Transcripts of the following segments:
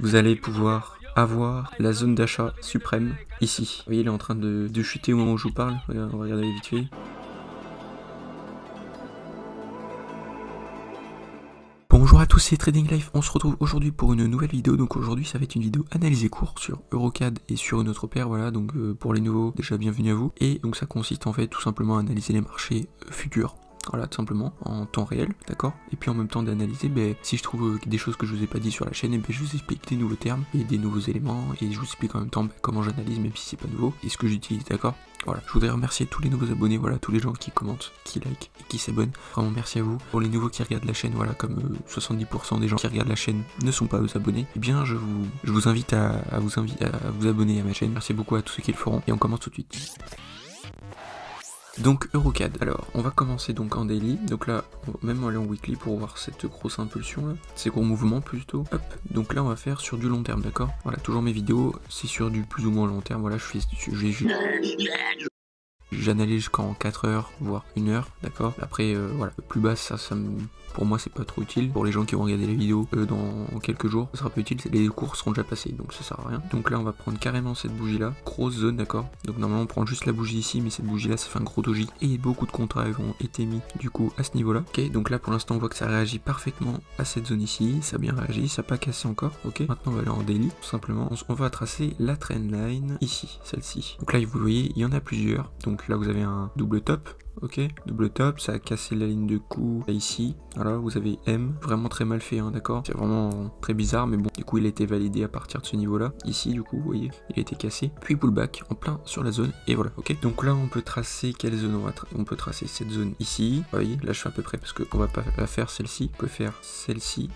vous allez pouvoir avoir la zone d'achat suprême ici. Vous voyez, il est en train de chuter au moment où je vous parle. Regarde, on va regarder vite fait. Bonjour à tous, c'est Trading Life, on se retrouve aujourd'hui pour une nouvelle vidéo. Donc aujourd'hui ça va être une vidéo analysée court sur Eurocad et sur une autre paire, voilà. Donc pour les nouveaux, déjà bienvenue à vous. Et donc ça consiste en fait tout simplement à analyser les marchés futurs. Voilà, tout simplement, en temps réel, d'accord. Et puis en même temps d'analyser, si je trouve des choses que je vous ai pas dit sur la chaîne, je vous explique des nouveaux termes et des nouveaux éléments. Et je vous explique en même temps comment j'analyse, même si c'est pas nouveau, et ce que j'utilise, d'accord. Voilà, je voudrais remercier tous les nouveaux abonnés, voilà, tous les gens qui commentent, qui like et qui s'abonnent. Vraiment merci à vous. Pour les nouveaux qui regardent la chaîne, voilà, comme 70% des gens qui regardent la chaîne ne sont pas abonnés, eh bien je vous invite à vous abonner à ma chaîne. Merci beaucoup à tous ceux qui le feront. Et on commence tout de suite. Donc Eurocad, alors on va commencer donc en daily, donc là on va même aller en weekly pour voir cette grosse impulsion là, ces gros mouvements plutôt, hop, donc là on va faire sur du long terme, d'accord. Voilà, toujours mes vidéos, c'est sur du plus ou moins long terme, voilà, j'analyse jusqu'en 4 heures, voire 1 heure, d'accord. Après, voilà, plus bas, pour moi, c'est pas trop utile. Pour les gens qui vont regarder la vidéo dans quelques jours, ça sera pas utile, les cours seront déjà passés, donc ça sert à rien. Donc là, on va prendre carrément cette bougie-là, grosse zone, d'accord. Donc normalement, on prend juste la bougie ici, mais cette bougie-là, ça fait un gros doji. Et beaucoup de contrats ont été mis, du coup, à ce niveau-là. Ok, donc là, pour l'instant, on voit que ça réagit parfaitement à cette zone ici. Ça a bien réagi, ça n'a pas cassé encore, ok. Maintenant, on va aller en daily, tout simplement. On va tracer la trendline ici, celle-ci. Donc là, vous voyez, il y en a plusieurs. Donc là, vous avez un double top. Ok, double top, ça a cassé la ligne de coup là, ici. Voilà, vous avez M, vraiment très mal fait, hein, d'accord. C'est vraiment très bizarre, mais bon, du coup, il a été validé à partir de ce niveau-là. Ici, du coup, vous voyez, il a été cassé. Puis pullback en plein sur la zone, et voilà, ok. Donc là, on peut tracer quelle zone on peut tracer cette zone ici. Vous voyez, là, je fais à peu près parce qu'on va pas la faire celle-ci. On peut faire celle-ci.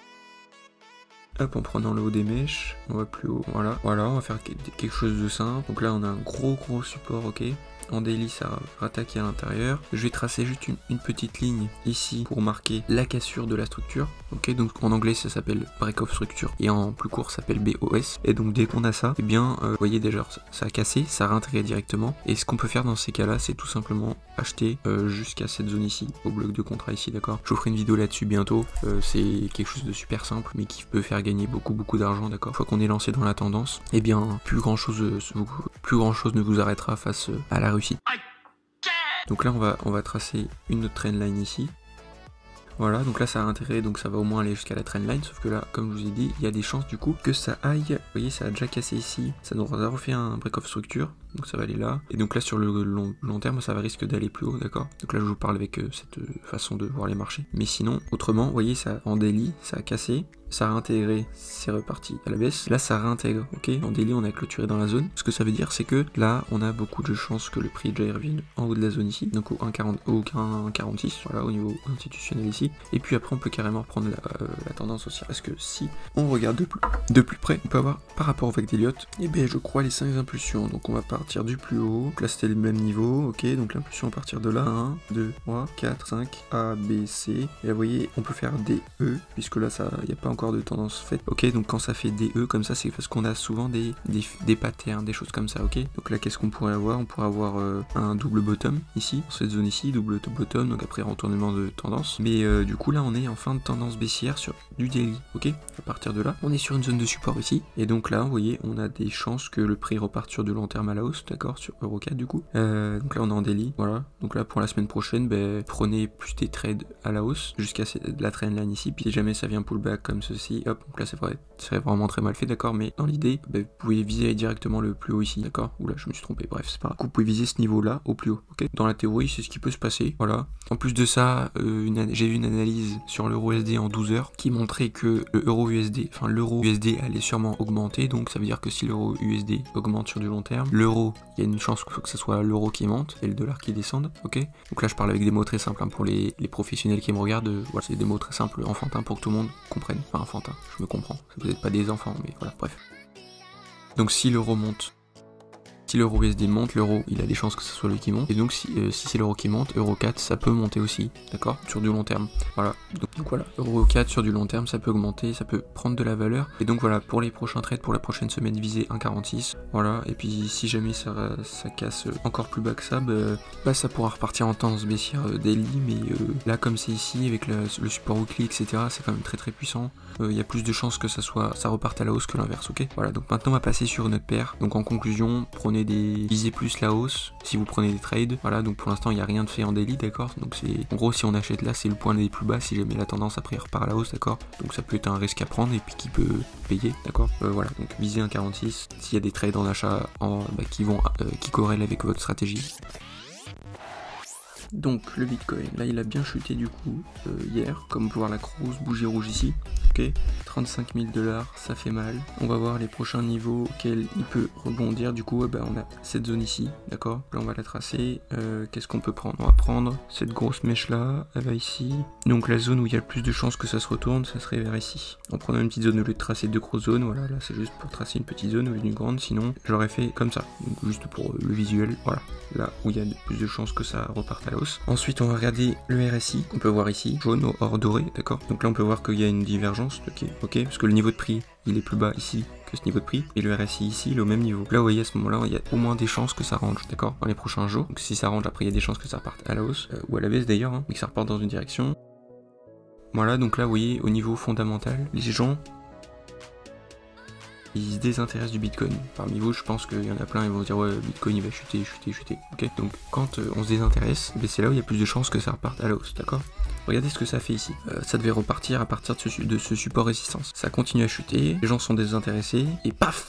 Hop, en prenant le haut des mèches, on va plus haut, voilà, on va faire quelque chose de simple. Donc là on a un gros support, ok. En daily ça va attaquer à l'intérieur. Je vais tracer juste une petite ligne ici pour marquer la cassure de la structure, ok. Donc en anglais ça s'appelle break of structure et en plus court ça s'appelle BOS. Et donc dès qu'on a ça, eh bien vous voyez déjà ça a cassé, ça a réintégré directement. Et ce qu'on peut faire dans ces cas là, c'est tout simplement acheter jusqu'à cette zone ici, au bloc de contrat ici, d'accord. Je vous ferai une vidéo là-dessus bientôt. C'est quelque chose de super simple mais qui peut faire gagner beaucoup d'argent, d'accord. Une fois qu'on est lancé dans la tendance, eh bien plus grand chose ne vous arrêtera face à la réussite. Donc là on va tracer une autre trendline ici. Voilà, donc là ça a intérêt, donc ça va au moins aller jusqu'à la trendline, sauf que là, comme je vous ai dit, il y a des chances du coup que ça aille, vous voyez, ça a déjà cassé ici, ça nous a refait un break-off structure, donc ça va aller là, et donc là sur le long terme, ça va risque d'aller plus haut, d'accord. Donc là je vous parle avec cette façon de voir les marchés, mais sinon, autrement, vous voyez, ça en daily, ça a cassé, ça a réintégré, c'est reparti à la baisse, là ça réintègre, ok, en daily on a clôturé dans la zone, ce que ça veut dire c'est que là on a beaucoup de chances que le prix déjà revienne en haut de la zone ici, donc au 1,46, voilà, au niveau institutionnel ici. Et puis après on peut carrément reprendre la tendance aussi, parce que si on regarde de plus près, on peut avoir par rapport au VAC d'Elliott, et bien je crois les 5 impulsions. Donc on va partir du plus haut, donc là c'était le même niveau, ok, donc l'impulsion à partir de là, 1, 2, 3, 4, 5, A, B, C, et là vous voyez on peut faire D, E, puisque là il n'y a pas encore de tendance faite, ok, donc quand ça fait D, E comme ça, c'est parce qu'on a souvent des patterns, des choses comme ça, ok. Donc là qu'est-ce qu'on pourrait avoir? On pourrait avoir un double bottom ici, dans cette zone ici, double bottom, donc après retournement de tendance, mais du coup là on est en fin de tendance baissière sur du daily, ok. À partir de là on est sur une zone de support ici, et donc là vous voyez on a des chances que le prix reparte sur du long terme à la hausse, d'accord, sur Eurocad du coup. Donc là on est en daily, voilà, donc là pour la semaine prochaine, prenez plus des trades à la hausse jusqu'à la trendline ici, puis si jamais ça vient pullback comme ceci, hop, donc là c'est vraiment très mal fait, d'accord, mais dans l'idée vous pouvez viser directement le plus haut ici, d'accord. Oula, je me suis trompé, bref c'est pas grave. Vous pouvez viser ce niveau là au plus haut, ok. Dans la théorie c'est ce qui peut se passer, voilà. En plus de ça, j'ai vu une analyse sur l'euro USD en 12 heures qui montrait que l'euro USD allait sûrement augmenter, donc ça veut dire que si l'euro USD augmente sur du long terme, l'euro, il y a une chance que ce soit l'euro qui monte et le dollar qui descende, ok. Donc là je parle avec des mots très simples, hein, pour les professionnels qui me regardent, voilà, c'est des mots très simples, enfantins, pour que tout le monde comprenne, enfin enfantin, je me comprends, vous n'êtes pas des enfants, mais voilà, bref. Donc si l'euro monte, si l'euro USD monte, l'euro il a des chances que ce soit lui qui monte, et donc si c'est l'euro qui monte, Eurocad ça peut monter aussi, d'accord, sur du long terme, voilà. Donc Donc voilà, euro 4 sur du long terme, ça peut augmenter, ça peut prendre de la valeur. Et donc voilà, pour les prochains trades, pour la prochaine semaine, viser 1,46. Voilà, et puis si jamais ça casse encore plus bas que ça, bah, ça pourra repartir en tendance baissière daily, mais là comme c'est ici, avec le support weekly, etc., c'est quand même très très puissant. Il y a plus de chances que ça reparte à la hausse que l'inverse, ok? Voilà, donc maintenant on va passer sur notre paire. Donc en conclusion, visez plus la hausse si vous prenez des trades. Voilà, donc pour l'instant il n'y a rien de fait en daily, d'accord? Donc c'est en gros si on achète là, c'est le point des plus bas, si jamais la tendance après repart à la hausse, d'accord? Donc ça peut être un risque à prendre et puis qui peut payer, d'accord? Voilà, donc visez 1,46 s'il y a des trades en achat qui corrèlent avec votre stratégie. Donc le Bitcoin, là il a bien chuté du coup hier, comme on peut voir la grosse bougie rouge ici, ok, 35 000 $, ça fait mal. On va voir les prochains niveaux auxquels il peut rebondir, du coup on a cette zone ici, d'accord, là on va la tracer. Qu'est-ce qu'on peut prendre? On va prendre cette grosse mèche là, elle va ici, donc la zone où il y a le plus de chances que ça se retourne, ça serait vers ici. En prenant une petite zone au lieu de tracer deux grosses zones, voilà, là c'est juste pour tracer une petite zone au lieu d'une grande, sinon j'aurais fait comme ça, donc juste pour le visuel, voilà, là où il y a plus de chances que ça reparte à la hausse. Ensuite on va regarder le RSI, qu'on peut voir ici, jaune au or doré, d'accord, donc là on peut voir qu'il y a une divergence, ok, parce que le niveau de prix il est plus bas ici que ce niveau de prix, et le RSI ici il est au même niveau. Là vous voyez à ce moment là il y a au moins des chances que ça range, d'accord, dans les prochains jours. Donc si ça range après il y a des chances que ça reparte à la hausse, ou à la baisse d'ailleurs, hein, mais que ça reparte dans une direction. Voilà, donc là vous voyez au niveau fondamental, les gens ils se désintéressent du Bitcoin. Parmi vous, je pense qu'il y en a plein, ils vont se dire ouais, Bitcoin il va chuter, ok. Donc quand on se désintéresse, c'est là où il y a plus de chances que ça reparte à la hausse, d'accord. Regardez ce que ça fait ici. Ça devait repartir à partir de ce support résistance. Ça continue à chuter, les gens sont désintéressés, et paf,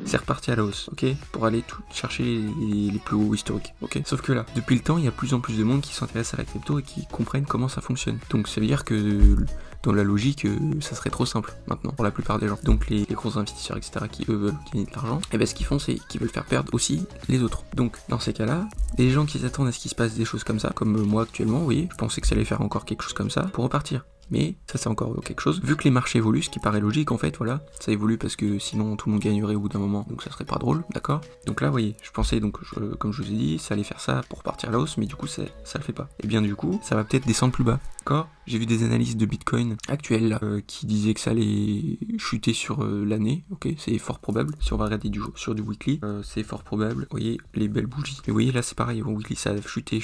c'est reparti à la hausse, ok, pour aller tout chercher les plus hauts historiques, ok. Sauf que là, depuis le temps, il y a plus en plus de monde qui s'intéresse à la crypto et qui comprennent comment ça fonctionne. Donc ça veut dire que dans la logique, ça serait trop simple maintenant pour la plupart des gens. Donc les gros investisseurs, etc., qui eux veulent gagner de l'argent, et ben ce qu'ils font, c'est qu'ils veulent faire perdre aussi les autres. Donc dans ces cas-là, les gens qui s'attendent à ce qu'il se passe des choses comme ça, comme moi actuellement, vous voyez, je pensais que ça allait faire encore quelque chose comme ça pour repartir. Mais ça c'est encore quelque chose. Vu que les marchés évoluent, ce qui paraît logique en fait, voilà, ça évolue parce que sinon tout le monde gagnerait au bout d'un moment, donc ça serait pas drôle, d'accord. Donc là, vous voyez, je pensais donc, comme je vous ai dit, ça allait faire ça pour partir à la hausse, mais du coup ça le fait pas. Et bien du coup, ça va peut-être descendre plus bas, d'accord. J'ai vu des analyses de Bitcoin actuelles là, qui disaient que ça allait chuter sur l'année, ok, c'est fort probable. Si on va regarder sur du weekly, c'est fort probable. Vous voyez les belles bougies. Mais vous voyez là c'est pareil, au weekly ça a chuté,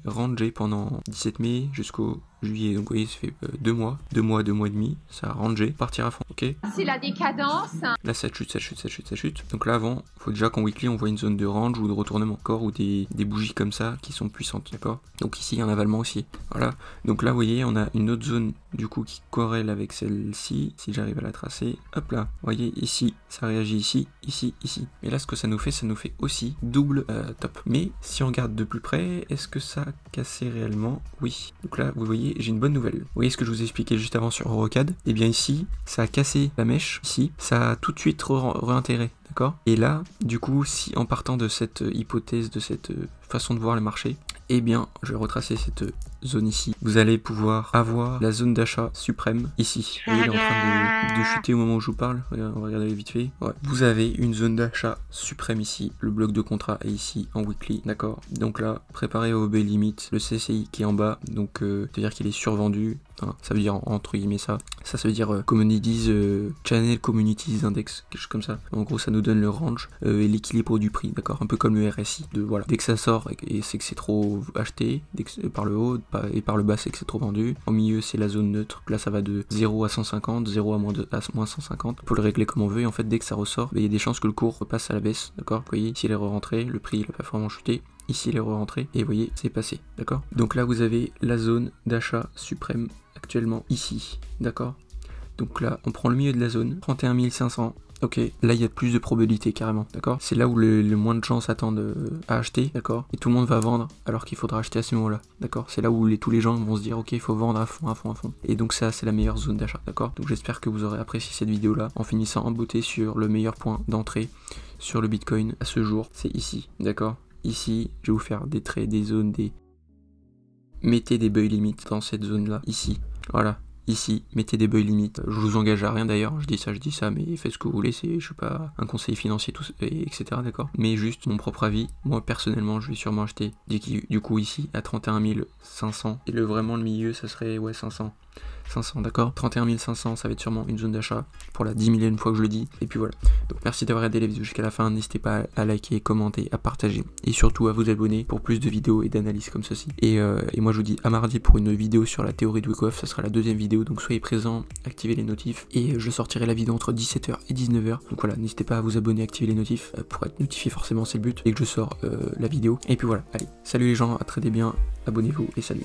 rangé pendant 17 mai jusqu'au juillet, donc vous voyez ça fait 2 mois et demi, ça a rangé, partir à fond, ok. C'est la décadence. Là ça chute, donc là avant, faut déjà qu'en weekly on voit une zone de range ou de retournement, d'accord, ou des bougies comme ça qui sont puissantes, d'accord. Donc ici il y a un avalement aussi, voilà. Donc là vous voyez on a une autre zone du coup qui corrèle avec celle-ci, si j'arrive à la tracer, hop là, vous voyez ici, ça réagit ici, ici. Et là ce que ça nous fait aussi double top. Mais si on regarde de plus près, est-ce que ça a cassé réellement? Oui. Donc là vous voyez, j'ai une bonne nouvelle. Vous voyez ce que je vous ai expliqué juste avant sur Eurocad? Et bien ici, ça a cassé la mèche, ici, ça a tout de suite réintégré, d'accord. Et là, du coup, si en partant de cette hypothèse, de cette façon de voir le marché, eh bien, je vais retracer cette zone ici. Vous allez pouvoir avoir la zone d'achat suprême ici. Vous voyez, elle est en train de chuter au moment où je vous parle. On va regarder vite fait. Ouais. Vous avez une zone d'achat suprême ici. Le bloc de contrat est ici en weekly, d'accord. Donc là, préparez au buy limit, le CCI qui est en bas. Donc, c'est-à-dire qu'il est survendu. Hein, ça veut dire entre guillemets ça. Ça veut dire Communities, Channel Communities Index, quelque chose comme ça. En gros, ça nous donne le range et l'équilibre du prix, d'accord. Un peu comme le RSI. Voilà. Dès que ça sort et c'est que c'est trop acheté, dès que par le haut et par le bas, c'est que c'est trop vendu. En milieu, c'est la zone neutre. Là, ça va de 0 à 150, 0 à moins 150. On peut le régler comme on veut. Et en fait, dès que ça ressort, il y a des chances que le cours repasse à la baisse, d'accord. Vous voyez, ici il est re-rentré, le prix il a pas vraiment chuté. Ici il est re-rentré et vous voyez, c'est passé, d'accord. Donc là, vous avez la zone d'achat suprême actuellement ici, d'accord. Donc là, on prend le milieu de la zone, 31 500. Ok, là il y a plus de probabilité carrément, d'accord. C'est là où le moins de gens s'attendent à acheter, d'accord. Et tout le monde va vendre alors qu'il faudra acheter à ce moment-là, d'accord. C'est là où tous les gens vont se dire ok, il faut vendre à fond. Et donc ça, c'est la meilleure zone d'achat, d'accord. Donc j'espère que vous aurez apprécié cette vidéo-là en finissant en beauté sur le meilleur point d'entrée sur le Bitcoin à ce jour, c'est ici, d'accord. Ici, je vais vous faire des traits, des zones, mettez des buy limits dans cette zone-là, ici, voilà. ici, mettez des buy limits. Je vous engage à rien d'ailleurs, je dis ça, mais faites ce que vous voulez, je suis pas un conseiller financier, etc. D'accord. Mais juste mon propre avis, moi personnellement, je vais sûrement acheter du coup ici à 31 500. Et vraiment le milieu, ça serait, ouais, 500, d'accord. 31 500, ça va être sûrement une zone d'achat pour la 10 millième fois que je le dis. Et puis voilà. Donc merci d'avoir regardé la vidéo jusqu'à la fin. N'hésitez pas à liker, commenter, à partager et surtout à vous abonner pour plus de vidéos et d'analyses comme ceci. Et moi je vous dis à mardi pour une vidéo sur la théorie de Wyckoff. Ça sera la deuxième vidéo, donc soyez présents, activez les notifs et je sortirai la vidéo entre 17h et 19h. Donc voilà, n'hésitez pas à vous abonner, activer les notifs pour être notifié, forcément c'est le but, et que je sors la vidéo. Et puis voilà, allez, salut les gens, à très bien, abonnez-vous et salut.